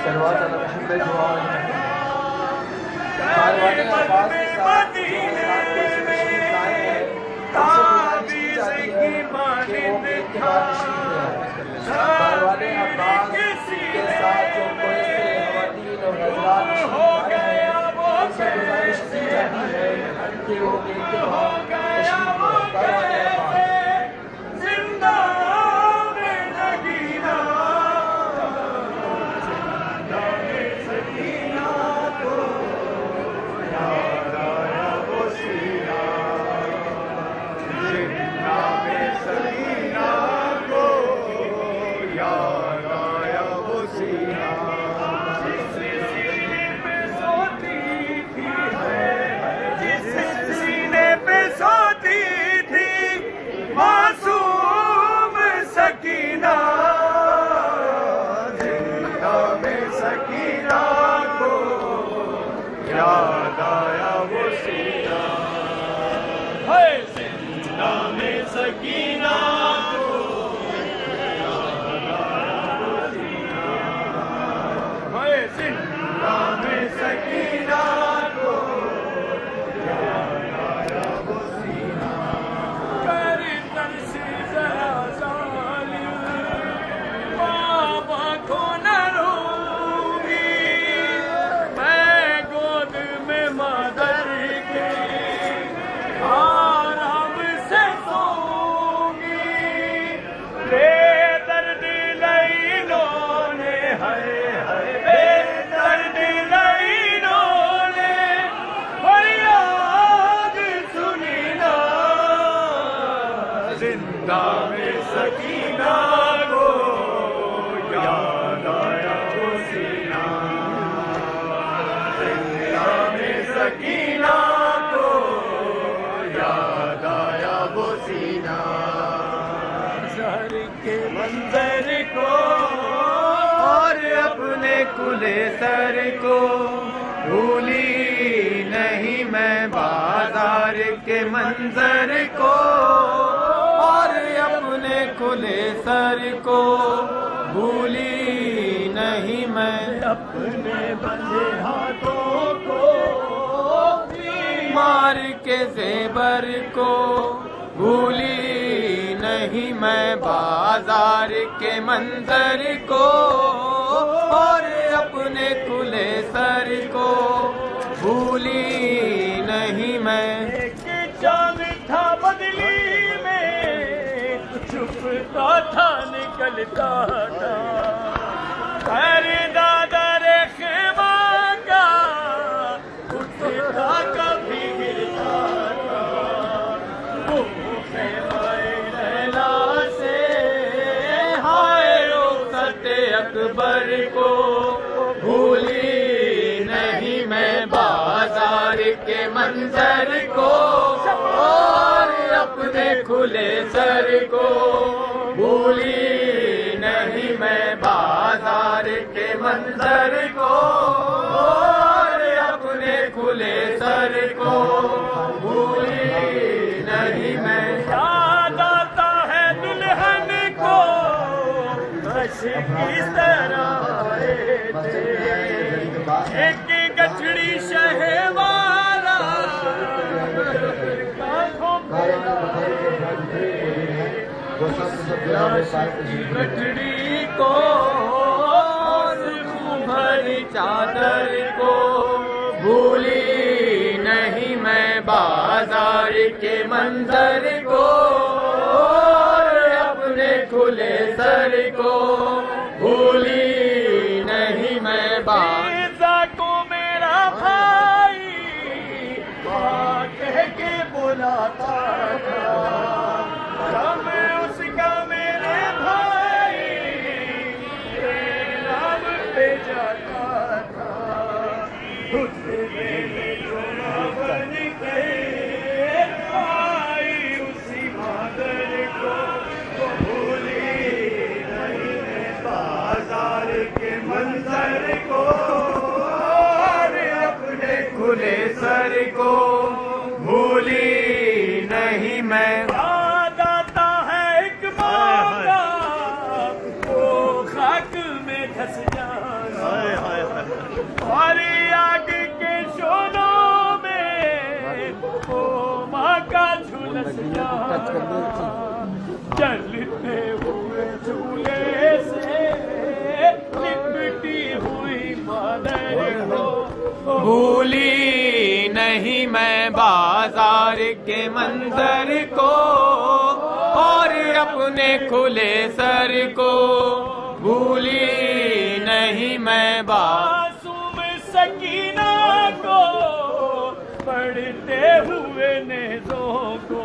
सलवात अला मुहम्मद व आले कारवाने अब्बास के साथ जो हज़रात को इस तशरीफ लाए हैं, उनसे गुजारिश की जाती है कि वो गेट के बाहर तशरीफ ले आए। कारवाने अब्बास के साथ जो कोई से ख़वातीन और हज़रात तशरीफ ला रहे हैं, उनसे गुजारिश की जाती है कि वो गेट के बाहर तशरीफ ले आए। कारवाने अब्बास मंजर को और अपने खुले सर को भूली नहीं मैं, बाजार के मंजर को और अपने खुले सर को भूली नहीं मैं, अपने बंधे हाथों को मार के ज़ेबर को भूली नहीं मैं, बाजार के मंजर को और अपने खुले सर को भूली नहीं मैं। एक चांद था बदली में छुपता था निकलता था, अरे दादा रे खेमा का उठता कभी गिरता था, वो अकबर को भूली नहीं मैं, बाजार के मंजर को और अपने खुले सर को भूली नहीं मैं, बाजार के मंजर को और अपने खुले सर को भूली नहीं मैं। याद आता है दुल्हन को किस तरह एक गठड़ी शहवाला गठड़ी को भरी चादर को भूली नहीं मैं, बाजार के मंजर को खुले सर को भूली नहीं मैं, बाजा को मेरा भाई कह के बुलाता था, हम उसका मेरे भाई नाम पे जाता था, बन के आई उसी मादर को मंजर को और अपने खुले सर को भूली नहीं मैं। याद आता है एक मौका वो खाक में धस जाना, और आग के शोलों में ओ माँ का झुलसिया जलते हुए झूले से लिपटी हुई मदर को भूली नहीं मैं बाजार के मंजर को और अपने खुले सर को भूली नहीं मैं मासूम सकीना को पढ़ते हुए नेज़ों को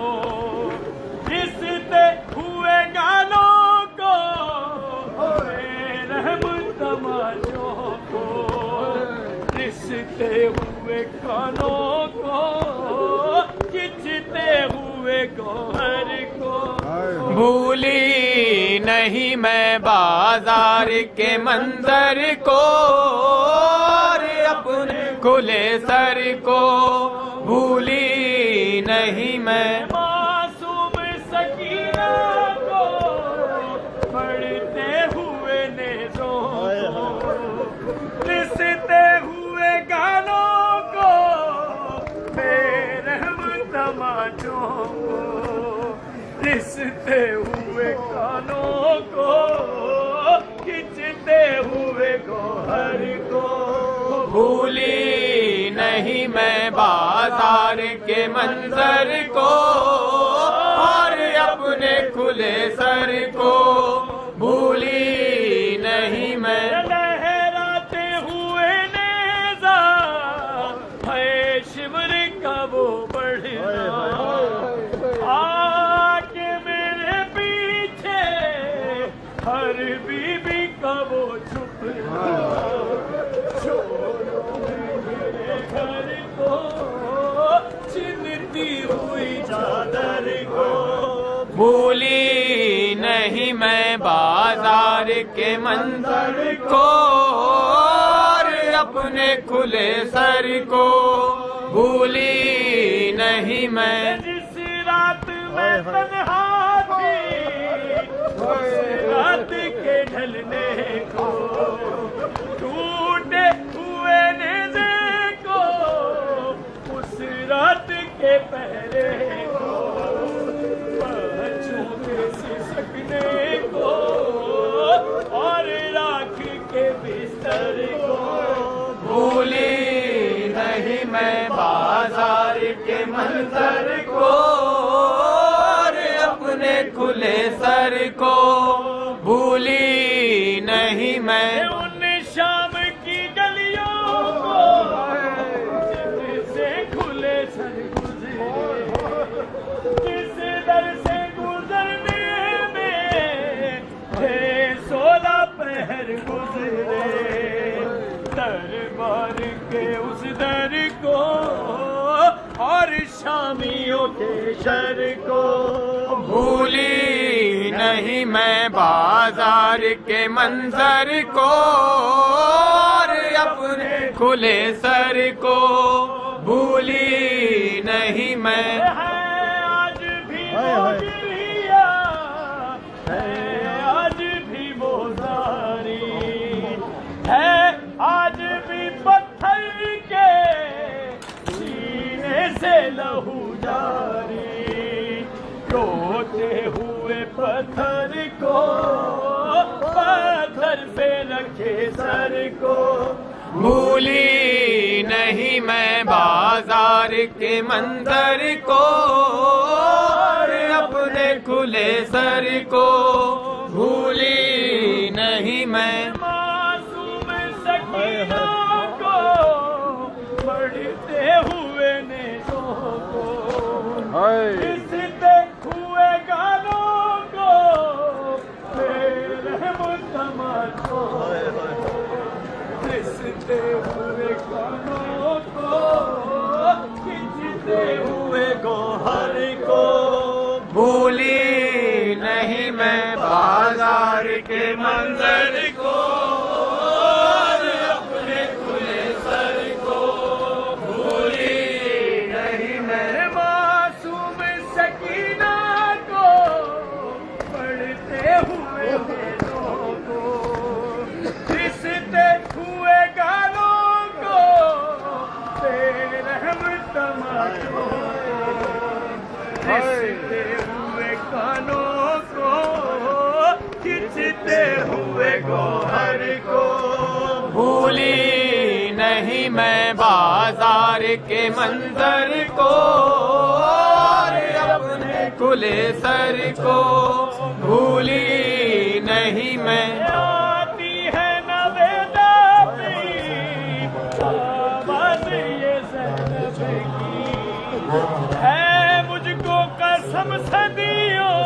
घिसते हुए गालों को रहम तमाशों को रिश्ते हुए कानों को खिंचते हुए गौहर को भूली नहीं मैं बाजार के मंजर को और अपने खुले सर को भूली नहीं मैं मासूम सकीना को पढ़ते हुए नेज़ों को रिश्ते हुए गानों को बेरहम तमाचों को रिश्ते हुए कानों को खिंचते हुए गौहर को भूली नहीं मैं बाजार के मंजर को और अपने खुले सर को भूली नहीं मैं लहराते हुए नेज़ा है शिवर का वो बढ़ना आके मेरे पीछे हर बीबी का वो छुपना मेरे घर को छिनती हुई चादर को भूली नहीं मैं बाजार के मंजर को और अपने खुले सर को भूली नहीं मैं जिस रात में तन्हा थी उस रात के ढलने को टूटे हुए नेज़े को उस रात के पहरे को बच्चों के सिसकने को और राख के बिस्तर को भूली नहीं मैं बाजार के मंजर को और अपने खुले सर को भूली नहीं मैं उन शाम की गलियों को जिनसे खुले सर गुजरे जिस दर से गुजरने में है 16 पहर गुजरे दरबार के उस दर को और शामियों के शर को भूली नहीं मैं बाजार के मंजर को और अपने खुले सर को भूली नहीं मैं है आज भी मोजरिया है आज भी मोजारी है आज भी पत्थर के सीने से लहू जारी रोते हुए पत्थर को पत्थर पे रखे सर को भूली नहीं मैं बाजार के मंजर को और अपने खुले सर को भूली नहीं मैं मासूम सकीना को बढ़ते हुए नेज़ों को रिश्ते हुए गानों को बेरहम तमाशों रिश्ते हुए गानों को खिंचते हुए गौहर को भूली नहीं मैं बाजार के मंजर को और अपने खुले सर को भूली नहीं मैं मासूम नहीं मैं बाजार के मंजर को और अपने खुले सर को भूली नहीं मैं। आती है नवेदा आवाज़ ये ज़ैनब की है मुझको कसम सदियों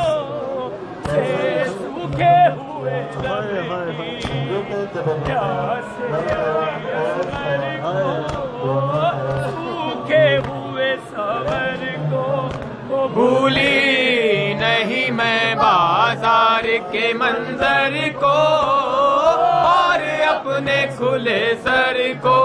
से सूखे हुए सूखे हुए सबर को भूली नहीं मैं बाजार के मंजर को और अपने खुले सर को।